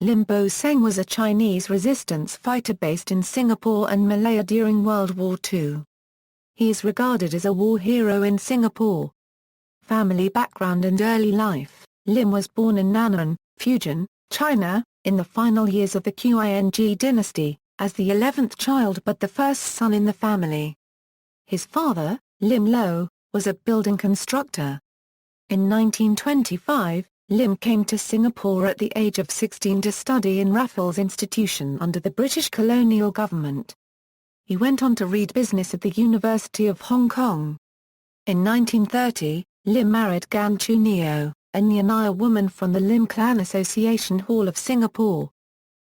Lim Bo Seng was a Chinese resistance fighter based in Singapore and Malaya during World War II. He is regarded as a war hero in Singapore. Family background and early life: Lim was born in Nan'an, Fujian, China, in the final years of the Qing dynasty, as the 11th child but the first son in the family. His father, Lim Lo, was a building constructor. In 1925, Lim came to Singapore at the age of 16 to study in Raffles Institution under the British colonial government. He went on to read business at the University of Hong Kong. In 1930, Lim married Gan Chu Neo, a Nyanaya woman from the Lim Clan Association Hall of Singapore.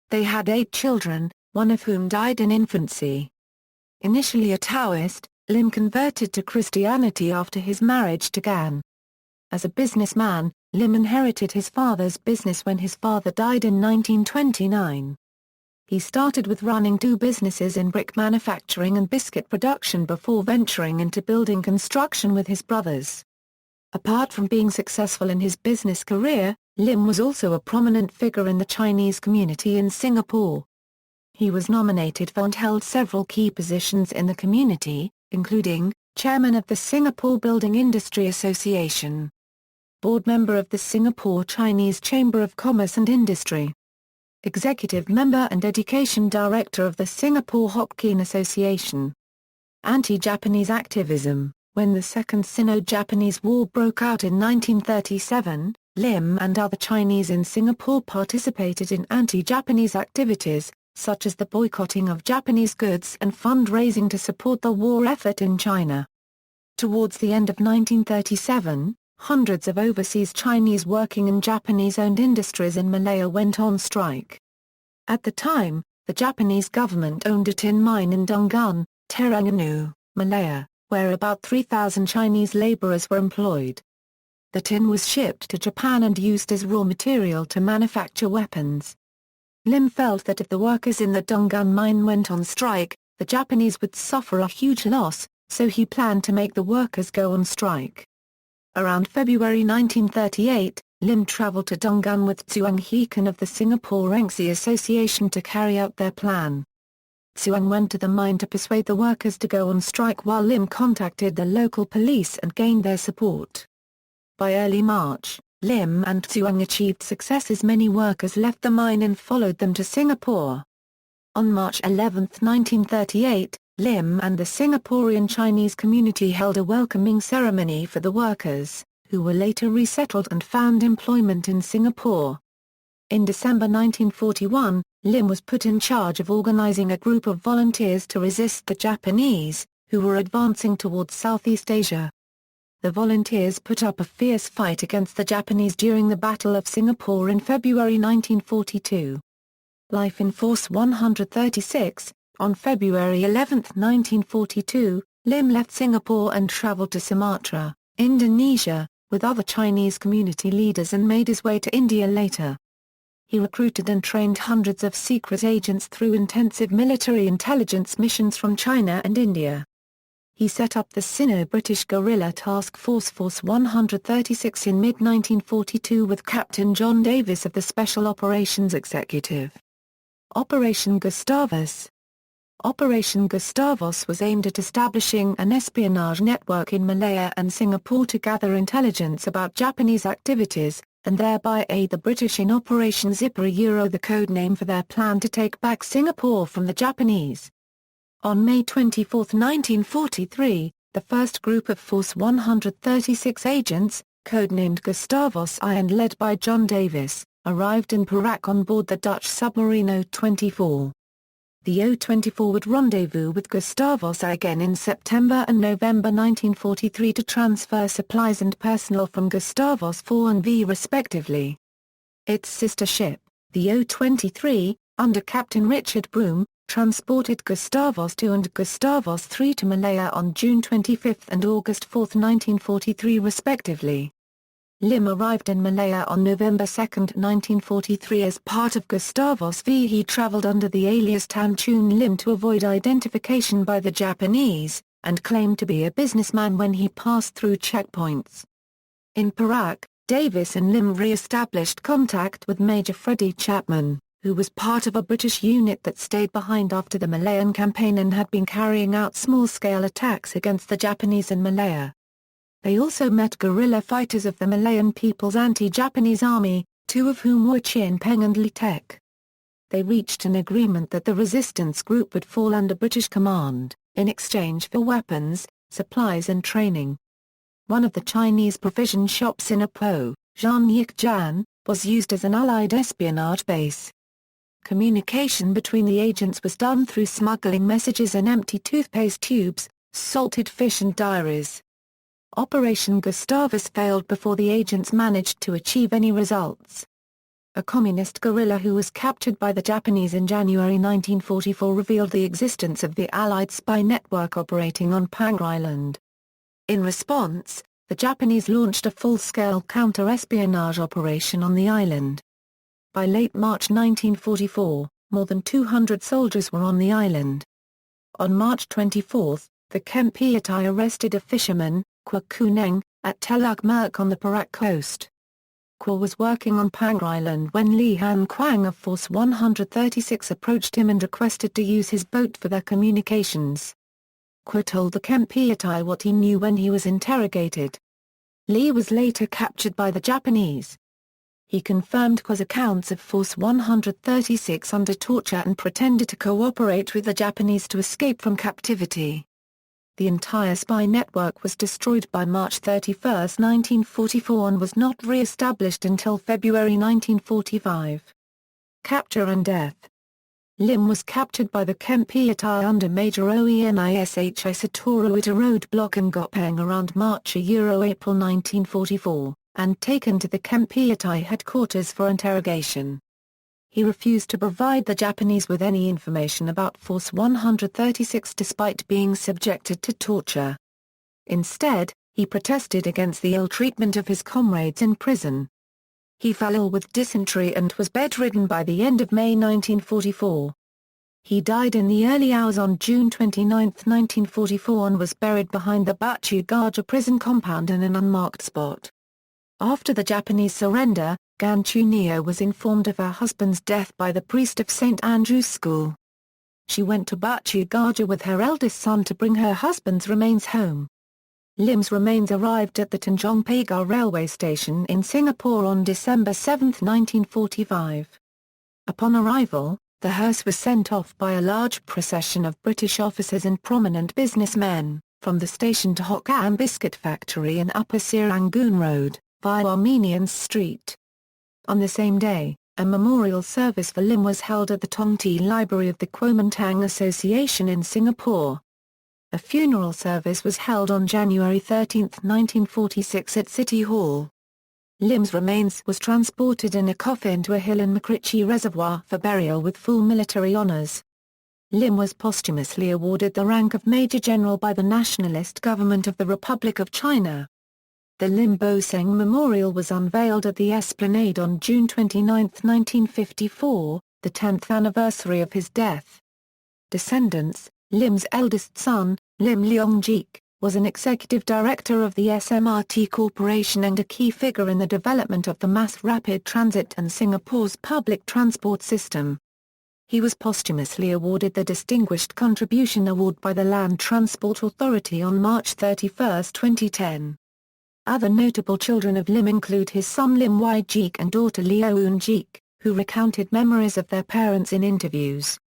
They had 8 children, one of whom died in infancy. Initially a Taoist, Lim converted to Christianity after his marriage to Gan. As a businessman, Lim inherited his father's business when his father died in 1929. He started with running 2 businesses in brick manufacturing and biscuit production before venturing into building construction with his brothers. Apart from being successful in his business career, Lim was also a prominent figure in the Chinese community in Singapore. He was nominated for and held several key positions in the community, including chairman of the Singapore Building Industry Association, board member of the Singapore Chinese Chamber of Commerce and Industry, executive member and education director of the Singapore Hokkien Association. Anti-Japanese activism: when the Second Sino-Japanese War broke out in 1937, Lim and other Chinese in Singapore participated in anti-Japanese activities, such as the boycotting of Japanese goods and fundraising to support the war effort in China. Towards the end of 1937, hundreds of overseas Chinese working in Japanese-owned industries in Malaya went on strike. At the time, the Japanese government owned a tin mine in Dungan, Terengganu, Malaya, where about 3,000 Chinese laborers were employed. The tin was shipped to Japan and used as raw material to manufacture weapons. Lim felt that if the workers in the Dungan mine went on strike, the Japanese would suffer a huge loss, so he planned to make the workers go on strike. Around February 1938, Lim traveled to Dungan with Tsuang Hekan of the Singapore Engsi Association to carry out their plan. Tsuang went to the mine to persuade the workers to go on strike while Lim contacted the local police and gained their support. By early March, Lim and Tsuang achieved success as many workers left the mine and followed them to Singapore. On March 11, 1938, Lim and the Singaporean Chinese community held a welcoming ceremony for the workers, who were later resettled and found employment in Singapore. In December 1941, Lim was put in charge of organizing a group of volunteers to resist the Japanese, who were advancing towards Southeast Asia. The volunteers put up a fierce fight against the Japanese during the Battle of Singapore in February 1942. Life in Force 136. On February 11, 1942, Lim left Singapore and traveled to Sumatra, Indonesia, with other Chinese community leaders and made his way to India later. He recruited and trained hundreds of secret agents through intensive military intelligence missions from China and India. He set up the Sino-British guerrilla task force Force 136 in mid-1942 with Captain John Davis of the Special Operations Executive. Operation Gustavus. Operation Gustavus was aimed at establishing an espionage network in Malaya and Singapore to gather intelligence about Japanese activities, and thereby aid the British in Operation Zipper, the code name for their plan to take back Singapore from the Japanese. On May 24, 1943, the first group of Force 136 agents, codenamed Gustavus I and led by John Davis, arrived in Perak on board the Dutch submarine O-24. The O-24 would rendezvous with Gustavus I again in September and November 1943 to transfer supplies and personnel from Gustavus IV and V respectively. Its sister ship, the O-23, under Captain Richard Broome, transported Gustavus II and Gustavus III to Malaya on June 25 and August 4, 1943 respectively. Lim arrived in Malaya on November 2, 1943 as part of Gustavus V. He traveled under the alias Tan Chun Lim to avoid identification by the Japanese, and claimed to be a businessman when he passed through checkpoints. In Perak, Davis and Lim re-established contact with Major Freddie Chapman, who was part of a British unit that stayed behind after the Malayan campaign and had been carrying out small-scale attacks against the Japanese in Malaya. They also met guerrilla fighters of the Malayan People's Anti-Japanese Army, two of whom were Chin Peng and Li Tek. They reached an agreement that the resistance group would fall under British command, in exchange for weapons, supplies and training. One of the Chinese provision shops in Ipoh, Zhanyikjan, was used as an Allied espionage base. Communication between the agents was done through smuggling messages and empty toothpaste tubes, salted fish and diaries. Operation Gustavus failed before the agents managed to achieve any results. A communist guerrilla who was captured by the Japanese in January 1944 revealed the existence of the Allied spy network operating on Pangar Island. In response, the Japanese launched a full-scale counter-espionage operation on the island. By late March 1944, more than 200 soldiers were on the island. On March 24, the Kempeitai arrested a fisherman, Kwa Kuneng, at Teluk Merk on the Perak coast. Kwa was working on Pangar Island when Li Han Kwang of Force 136 approached him and requested to use his boat for their communications. Kwa told the Kempeitai what he knew when he was interrogated. Li was later captured by the Japanese. He confirmed Kwa's accounts of Force 136 under torture and pretended to cooperate with the Japanese to escape from captivity. The entire spy network was destroyed by March 31, 1944 and was not re-established until February 1945. Capture and death. Lim was captured by the Kempeitai under Major Oenishi Satoru at a roadblock in Gopeng around March-April 1944, and taken to the Kempeitai headquarters for interrogation. He refused to provide the Japanese with any information about Force 136 despite being subjected to torture. Instead, he protested against the ill treatment of his comrades in prison. He fell ill with dysentery and was bedridden by the end of May 1944. He died in the early hours on June 29, 1944 and was buried behind the Batu Gajah prison compound in an unmarked spot. After the Japanese surrender, Gan Chunio was informed of her husband's death by the priest of St. Andrew's School. She went to Batu Gajah with her eldest son to bring her husband's remains home. Lim's remains arrived at the Tanjong Pagar railway station in Singapore on December 7, 1945. Upon arrival, the hearse was sent off by a large procession of British officers and prominent businessmen, from the station to Hokkien Biscuit Factory in Upper Serangoon Road, via Armenians Street. On the same day, a memorial service for Lim was held at the Tongti Library of the Kuomintang Association in Singapore. A funeral service was held on January 13, 1946 at City Hall. Lim's remains was transported in a coffin to a hill in Makrichi Reservoir for burial with full military honours. Lim was posthumously awarded the rank of Major General by the Nationalist Government of the Republic of China. The Lim Bo Seng Memorial was unveiled at the Esplanade on June 29, 1954, the 10th anniversary of his death. Descendants: Lim's eldest son, Lim Leong-jik, was an executive director of the SMRT Corporation and a key figure in the development of the mass rapid transit and Singapore's public transport system. He was posthumously awarded the Distinguished Contribution Award by the Land Transport Authority on March 31, 2010. Other notable children of Lim include his son Lim Wai-jik and daughter Leo Eun-jik, who recounted memories of their parents in interviews.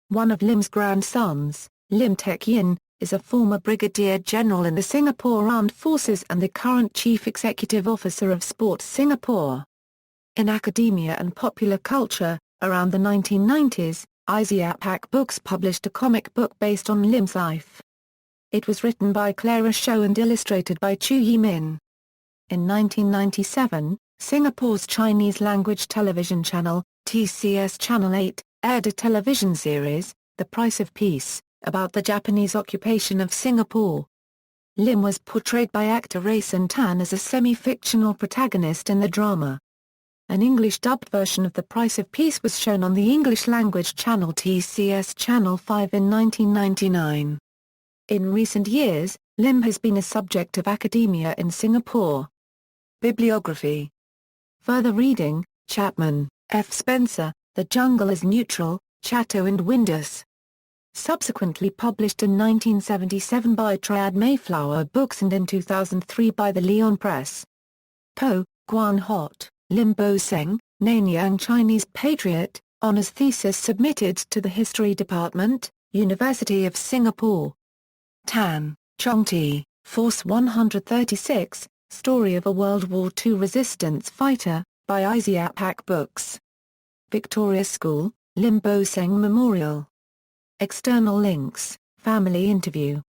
One of Lim's grandsons, Lim Tek-yin, is a former brigadier general in the Singapore Armed Forces and the current chief executive officer of Sports Singapore. In academia and popular culture, around the 1990s, Isiapak Books published a comic book based on Lim's life. It was written by Clara Shou and illustrated by Chu Yi-min. In 1997, Singapore's Chinese-language television channel, TCS Channel 8, aired a television series, The Price of Peace, about the Japanese occupation of Singapore. Lim was portrayed by actor Rayson Tan as a semi-fictional protagonist in the drama. An English-dubbed version of The Price of Peace was shown on the English-language channel TCS Channel 5 in 1999. In recent years, Lim has been a subject of academia in Singapore. Bibliography. Further reading, Chapman, F. Spencer, The Jungle is Neutral, Chatto and Windus. Subsequently published in 1977 by Triad Mayflower Books and in 2003 by the Leon Press. Poe, Guan Hot, Lim Bo Seng, Nanyang Chinese Patriot, Honours Thesis submitted to the History Department, University of Singapore. Tan, Chong T, Force 136, Story of a World War II Resistance Fighter, by Isiapak Books. Victoria School, Lim Bo Seng Memorial. External links, Family Interview.